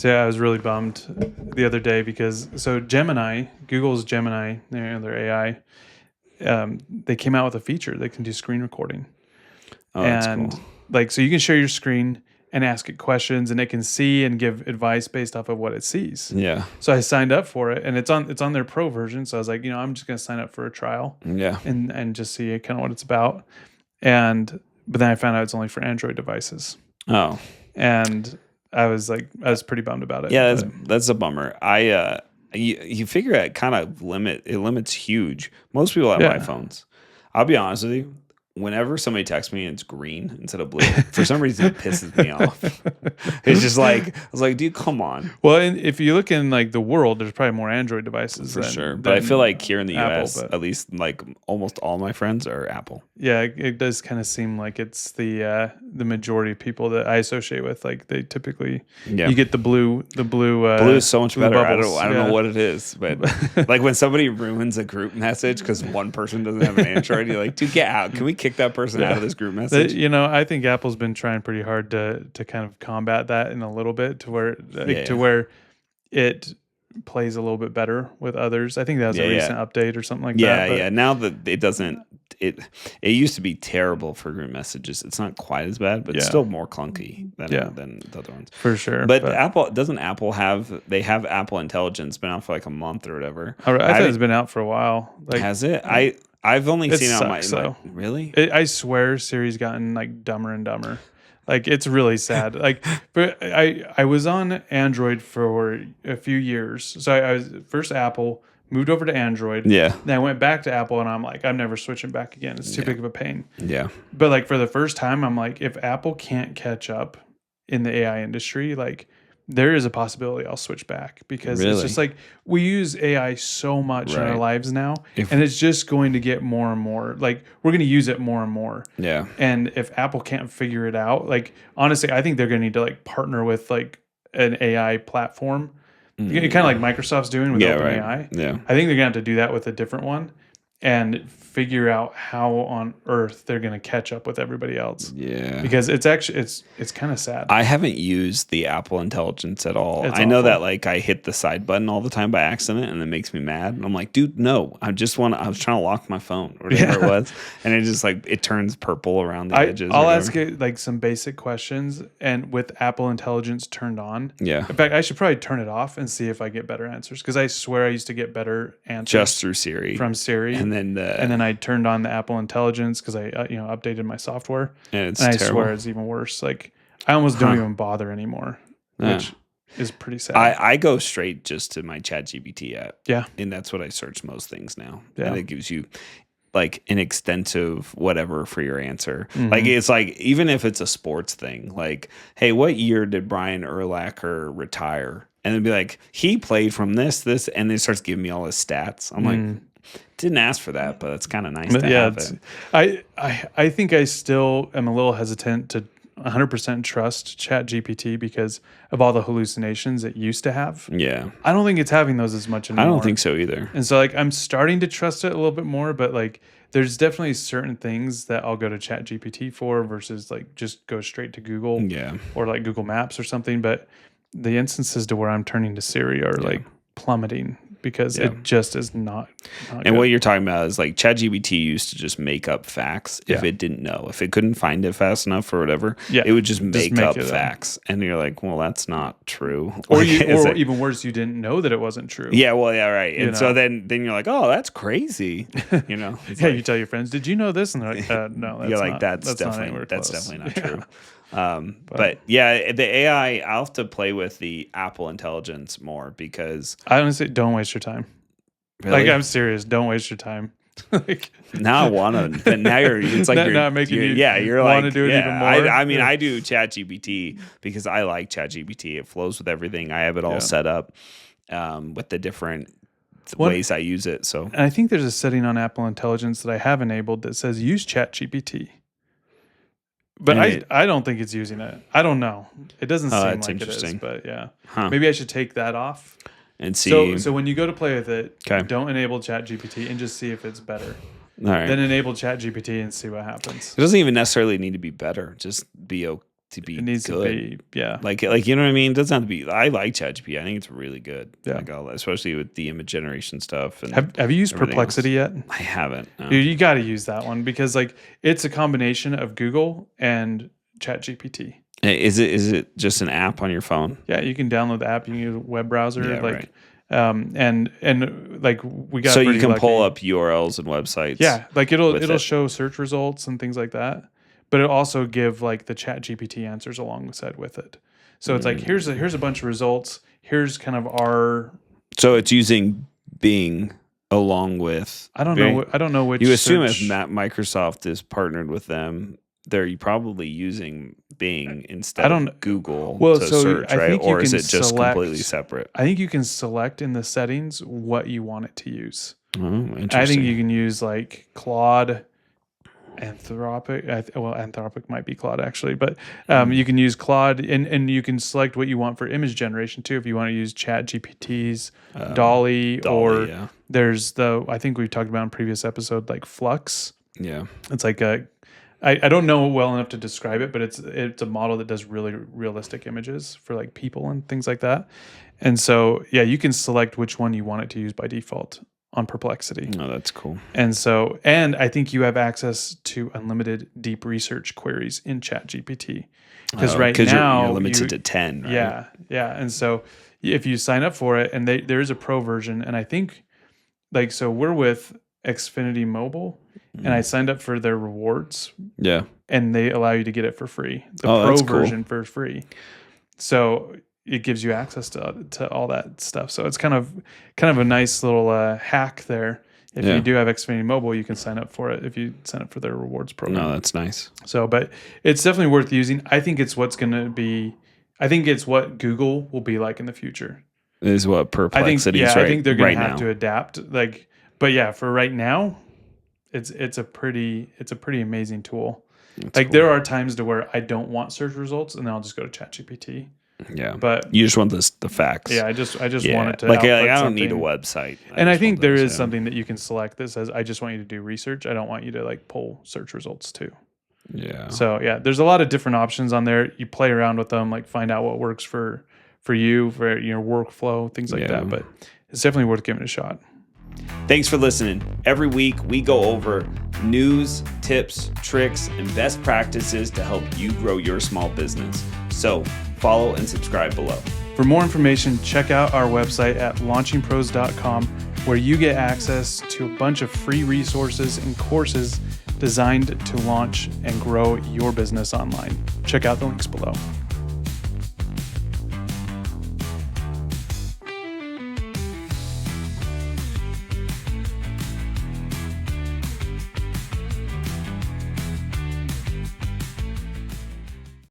So yeah, I was really bummed the other day because Gemini, Google's Gemini, their AI, they came out with a feature that can do screen recording. Oh, that's cool. So you can share your screen and ask it questions, and it can see and give advice based off of what it sees. Yeah. So I signed up for it, and it's on their pro version. So I was like, I'm just gonna sign up for a trial. Yeah. And just see kind of what it's about. But then I found out it's only for Android devices. Oh. And I was pretty bummed about it. Yeah, that's a bummer. You figure it kind of limits huge. Most people have iPhones. I'll be honest with you. Whenever somebody texts me and it's green instead of blue, for some reason it pisses me off. It's just like, I was like, dude, come on. Well, and if you look in like the world, there's probably more Android devices for sure. But I feel like here in the Apple, US, at least like almost all my friends are Apple. Yeah, it does kind of seem like it's the majority of people that I associate with. Like they typically, you get the blue. Blue is so much better. Bubbles. I don't know what it is, but like when somebody ruins a group message because one person doesn't have an Android, you're like, dude, get out. Can we kick that person out of this group message? I think Apple's been trying pretty hard to kind of combat that in a little bit to where it plays a little bit better with others. I think that was a recent update or something like that. Yeah. Now that it doesn't, it used to be terrible for group messages. It's not quite as bad, but it's still more clunky than the other ones. For sure. But Apple have Apple Intelligence, been out for like a month or whatever. I thought it's been out for a while. Like, has it? I've only seen it on my really? I swear Siri's gotten like dumber and dumber. Like it's really sad. Like, but I was on Android for a few years. So I was first Apple, moved over to Android. Yeah. Then I went back to Apple, and I'm like, I'm never switching back again. It's too big of a pain. Yeah. But like for the first time, I'm like, if Apple can't catch up in the AI industry, like there is a possibility I'll switch back because it's just like we use AI so much in our lives now, and it's just going to get more and more. Like we're going to use it more and more. Yeah. And if Apple can't figure it out, like honestly, I think they're going to need to like partner with like an AI platform, kind of like Microsoft's doing with OpenAI. Yeah. I think they're going to have to do that with a different one and figure out how on earth they're going to catch up with everybody else. Yeah. Because it's actually, it's kind of sad. I haven't used the Apple Intelligence at all. I know that like I hit the side button all the time by accident and it makes me mad. And I'm like, dude, no, I was trying to lock my phone or whatever it was. And it just like, it turns purple around the edges. I'll ask it like some basic questions and with Apple Intelligence turned on. Yeah. In fact, I should probably turn it off and see if I get better answers. Cause I swear I used to get better answers just through Siri. From Siri. And then I turned on the Apple Intelligence because I updated my software, and I swear it's even worse. Like I almost don't even bother anymore, which is pretty sad. I go straight just to my ChatGPT app. Yeah, and that's what I search most things now. Yeah, and it gives you like an extensive whatever for your answer. Like it's like even if it's a sports thing, like hey, what year did Brian Urlacher retire? And it'd be like he played from this, and it starts giving me all his stats. I'm like. Didn't ask for that, but it's kind of nice to have it. I think I still am a little hesitant to 100% trust ChatGPT because of all the hallucinations it used to have. Yeah. I don't think it's having those as much anymore. I don't think so either. And so like I'm starting to trust it a little bit more, but like there's definitely certain things that I'll go to ChatGPT for versus like just go straight to Google or like Google Maps or something. But the instances to where I'm turning to Siri are like plummeting. Because it just is not and good. what you're talking about is like ChatGPT used to just make up facts if it didn't know. If it couldn't find it fast enough or whatever, it would just make up facts. And you're like, well, that's not true. Or even worse, you didn't know that it wasn't true. Yeah, well, yeah, right. And so then you're like, oh, that's crazy. You know? You tell your friends, did you know this? And they're like, no, that's you're like, not. That's definitely not true. But yeah, the AI, I'll have to play with the Apple Intelligence more because I honestly don't waste your time. Really? Like I'm serious, don't waste your time. Like, now I want to, but now it's like you're not making you're want like to do it even more. I mean, I do ChatGPT because I like ChatGPT. It flows with everything. I have it all set up with the different ways I use it. So, and I think there's a setting on Apple Intelligence that I have enabled that says use ChatGPT. But I don't think it's using it. I don't know. It doesn't seem like it is. But maybe I should take that off and see. So when you go to play with it, don't enable ChatGPT and just see if it's better. All right. Then enable ChatGPT and see what happens. It doesn't even necessarily need to be better. Just be to be it needs good. to be, yeah. Like you know what I mean? It doesn't have to be. I like ChatGPT. I think it's really good. Yeah. Like especially with the image generation stuff. And have you used Perplexity yet? I haven't. No. Dude, you got to use that one because like it's a combination of Google and ChatGPT. Is it just an app on your phone? Yeah, you can download the app. You can use a web browser. Yeah, like, right. And like we got. So you can lucky. pull up URLs and websites. Yeah, like it'll show search results and things like that, but it'll also give like the ChatGPT answers alongside with it. So it's like here's a bunch of results. Here's kind of our. So it's using Bing along with. I don't know which. You assume if Microsoft is partnered with them, they're probably using Bing instead of Google to search, right? Or is it just completely separate? I think you can select in the settings what you want it to use. Oh, interesting. I think you can use like Claude, Anthropic. Anthropic might be Claude actually, but you can use Claude and you can select what you want for image generation too. If you want to use ChatGPT's Dolly, or there's I think we've talked about in previous episode, like Flux. Yeah. It's like I don't know well enough to describe it, but it's a model that does really realistic images for like people and things like that. And so, yeah, you can select which one you want it to use by default on Perplexity. Oh, that's cool. And I think you have access to unlimited deep research queries in ChatGPT. Because now you're limited to 10, right? Yeah. Yeah. And so if you sign up for it, and there is a pro version, and I think like, so we're with Xfinity Mobile, and I signed up for their rewards. Yeah. And they allow you to get it for free. The pro version for free. So it gives you access to all that stuff. So it's kind of a nice little hack there. If you do have Xfinity Mobile, you can sign up for it if you sign up for their rewards program. No, that's nice. So, but it's definitely worth using. I think it's what Google will be like in the future. Is what Perplexity is right now. I think they're going to have to adapt. Like, but yeah, for right now, it's a pretty amazing tool. That's like cool. There are times to where I don't want search results, and then I'll just go to ChatGPT. Yeah, but you just want the facts. Yeah, I just want it to like I don't need a website. I think there is something that you can select that says, I just want you to do research. I don't want you to like pull search results too. Yeah. So yeah, there's a lot of different options on there. You play around with them, like find out what works for you, for your workflow, things like that. But it's definitely worth giving it a shot. Thanks for listening. Every week we go over news, tips, tricks, and best practices to help you grow your small business. So follow and subscribe below. For more information, check out our website at launchingpros.com, where you get access to a bunch of free resources and courses designed to launch and grow your business online. Check out the links below.